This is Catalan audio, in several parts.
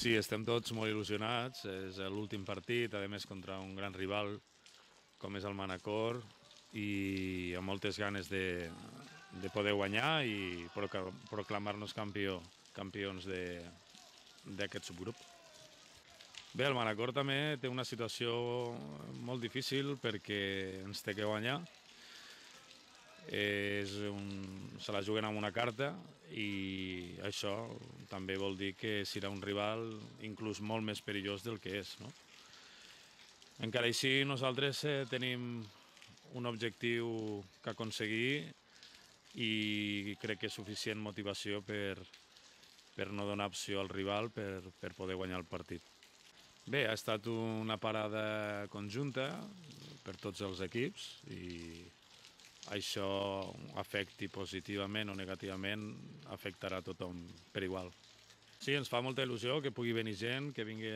Sí, estem tots molt il·lusionats. És l'últim partit, a més contra un gran rival com és el Manacor, i amb moltes ganes de poder guanyar i proclamar-nos campions d'aquest subgrup. Bé, el Manacor també té una situació molt difícil perquè ens té que guanyar. Se la juguen amb una carta i això també vol dir que serà un rival inclús molt més perillós del que és, no? Encara així, nosaltres tenim un objectiu que aconseguir i crec que és suficient motivació per no donar opció al rival per poder guanyar el partit. Bé, ha estat una parada conjunta per tots els equips i això afecti positivament o negativament, afectarà a tothom per igual. Sí, ens fa molta il·lusió que pugui venir gent, que vingui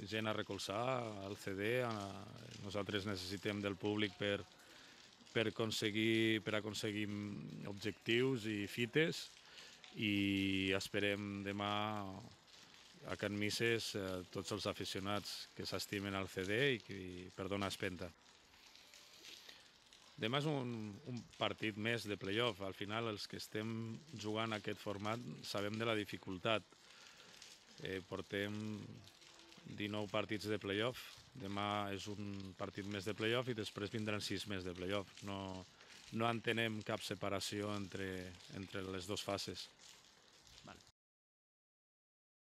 gent a recolzar el CD. Nosaltres necessitem del públic per aconseguir objectius i fites, i esperem demà a Can Misses tots els aficionats que s'estimen al CD i per donar espenta. Demà és un partit més de playoff. Al final, els que estem jugant aquest format sabem de la dificultat. Portem 19 partits de playoff. Demà és un partit més de playoff i després vindran 6 més de playoff. No entenem cap separació entre les dues fases.